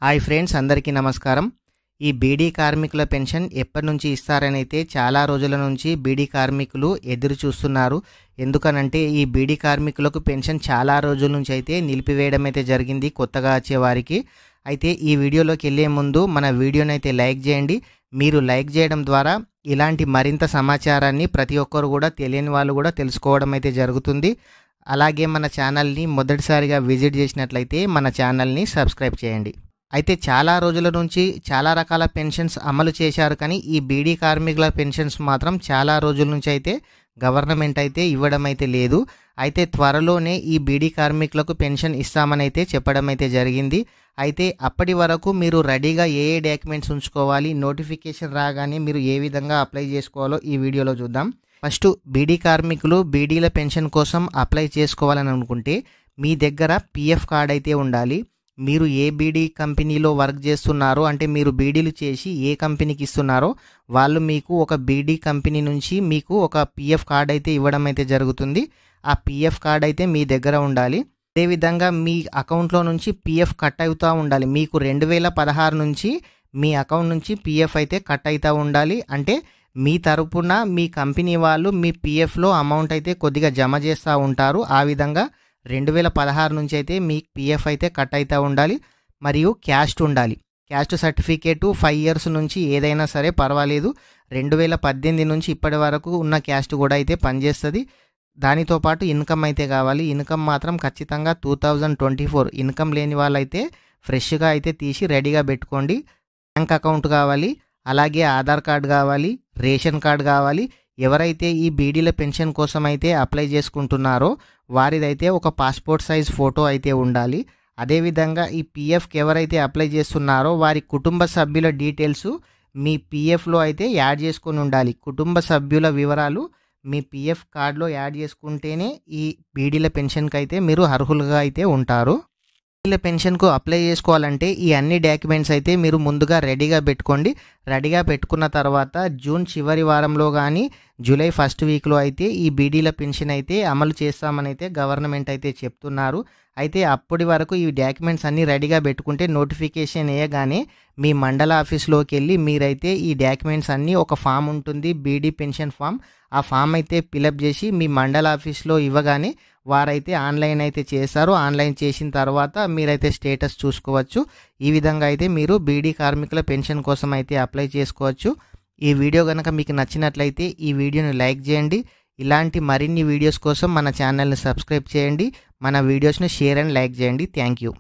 Hi friends, అందరికీ నమస్కారం. ఈ బీడీ కార్మికుల పెన్షన్ ఎప్పటి నుంచి ఇస్తారని అయితే చాలా రోజుల నుంచి బీడీ కార్మికులు ఎదురు చూస్తున్నారు. ఎందుకనంటే ఈ బీడీ కార్మికులకు పెన్షన్ చాలా రోజుల నుంచి అయితే నిలిపివేయడం అయితే జరిగింది కొత్తగా వచ్చే వారికి. అయితే ఈ వీడియోలోకి వెళ్ళే ముందు మన వీడియోని అయితే లైక్ చేయండి. మీరు లైక్ చేయడం ద్వారా ఇలాంటి మరింత సమాచారాన్ని ప్రతి ఒక్కరు కూడా తెలియని వాళ్ళు కూడా తెలుసుకోవడం అయితే జరుగుతుంది. అలాగే మన ఛానల్ని మొదటిసారిగా విజిట్ చేసినట్లయితే మన ఛానల్ని సబ్స్క్రైబ్ చేయండి. అయితే చాలా రోజుల నుంచి చాలా రకాల పెన్షన్స్ అమలు చేశారు, కానీ ఈ బీడీ కార్మికుల పెన్షన్స్ మాత్రం చాలా రోజుల నుంచి అయితే గవర్నమెంట్ అయితే ఇవ్వడం అయితే లేదు. అయితే త్వరలోనే ఈ బీడీ కార్మికులకు పెన్షన్ ఇస్తామని అయితే చెప్పడం అయితే జరిగింది. అయితే అప్పటి వరకు మీరు రెడీగా ఏ డాక్యుమెంట్స్ ఉంచుకోవాలి, నోటిఫికేషన్ రాగానే మీరు ఏ విధంగా అప్లై చేసుకోవాలో ఈ వీడియోలో చూద్దాం. ఫస్ట్, బీడీ కార్మికులు బీడీల పెన్షన్ కోసం అప్లై చేసుకోవాలని అనుకుంటే మీ దగ్గర పిఎఫ్ కార్డ్ అయితే ఉండాలి. మీరు ఏ బీడీ కంపెనీలో వర్క్ చేస్తున్నారో, అంటే మీరు బీడీలు చేసి ఏ కంపెనీకి ఇస్తున్నారో వాళ్ళు మీకు ఒక బీడీ కంపెనీ నుంచి మీకు ఒక పిఎఫ్ కార్డ్ అయితే ఇవ్వడం అయితే జరుగుతుంది. ఆ పిఎఫ్ కార్డ్ అయితే మీ దగ్గర ఉండాలి. అదేవిధంగా మీ అకౌంట్లో నుంచి పిఎఫ్ కట్ అవుతూ ఉండాలి. మీకు 2016 నుంచి మీ అకౌంట్ నుంచి పిఎఫ్ అయితే కట్ అవుతూ ఉండాలి. అంటే మీ తరపున మీ కంపెనీ వాళ్ళు మీ పిఎఫ్లో అమౌంట్ అయితే కొద్దిగా జమ చేస్తూ ఉంటారు. ఆ విధంగా 2016 నుంచి అయితే మీ పిఎఫ్ అయితే కట్ అవుతూ ఉండాలి. మరియు క్యాస్ట్ ఉండాలి. క్యాస్ట్ సర్టిఫికేటు 5 ఇయర్స్ నుంచి ఏదైనా సరే పర్వాలేదు. 2018 నుంచి ఇప్పటి వరకు ఉన్న క్యాస్ట్ కూడా అయితే పనిచేస్తుంది. దానితో పాటు ఇన్కమ్ అయితే కావాలి. ఇన్కమ్ మాత్రం ఖచ్చితంగా 2024 ఇన్కమ్ లేని వాళ్ళైతే ఫ్రెష్గా అయితే తీసి రెడీగా పెట్టుకోండి. బ్యాంక్ అకౌంట్ కావాలి, అలాగే ఆధార్ కార్డు కావాలి, రేషన్ కార్డు కావాలి. ఎవరైతే ఈ బీడీల పెన్షన్ కోసం అయితే అప్లై చేసుకుంటున్నారో వారిదైతే ఒక పాస్పోర్ట్ సైజ్ ఫోటో అయితే ఉండాలి. అదేవిధంగా ఈ పిఎఫ్కి ఎవరైతే అప్లై చేస్తున్నారో వారి కుటుంబ సభ్యుల డీటెయిల్స్ మీ పిఎఫ్లో అయితే యాడ్ చేసుకొని ఉండాలి. కుటుంబ సభ్యుల వివరాలు మీ పిఎఫ్ కార్డులో యాడ్ చేసుకుంటేనే ఈ బీడీల పెన్షన్కి అయితే మీరు అర్హులుగా అయితే ఉంటారు. బీడీల పెన్షన్కు అప్లై చేసుకోవాలంటే ఈ అన్ని డాక్యుమెంట్స్ అయితే మీరు ముందుగా రెడీగా పెట్టుకోండి. రెడీగా పెట్టుకున్న తర్వాత జూన్ చివరి వారంలో కానీ జూలై ఫస్ట్ వీక్లో అయితే ఈ బీడీల పెన్షన్ అయితే అమలు చేస్తామని అయితే గవర్నమెంట్ అయితే చెప్తున్నారు. అయితే అప్పటి వరకు ఈ డాక్యుమెంట్స్ అన్నీ రెడీగా పెట్టుకుంటే నోటిఫికేషన్ వేయగానే మీ మండల ఆఫీస్లోకి వెళ్ళి మీరైతే ఈ డాక్యుమెంట్స్ అన్నీ, ఒక ఫామ్ ఉంటుంది బీడీ పెన్షన్ ఫామ్, ఆ ఫామ్ అయితే ఫిలప్ చేసి మీ మండల ఆఫీస్లో ఇవ్వగానే వారైతే ఆన్లైన్ అయితే చేస్తారు. ఆన్లైన్ చేసిన తర్వాత మీరైతే స్టేటస్ చూసుకోవచ్చు. ఈ విధంగా అయితే మీరు బీడీ కార్మికుల పెన్షన్ కోసం అయితే అప్లై చేసుకోవచ్చు. ఈ వీడియో కనుక మీకు నచ్చినట్లయితే ఈ వీడియోని లైక్ చేయండి. ఇలాంటి మరిన్ని వీడియోస్ కోసం మన ఛానల్ని సబ్స్క్రైబ్ చేయండి. మన వీడియోస్ని షేర్ అండ్ లైక్ చేయండి. Thank you.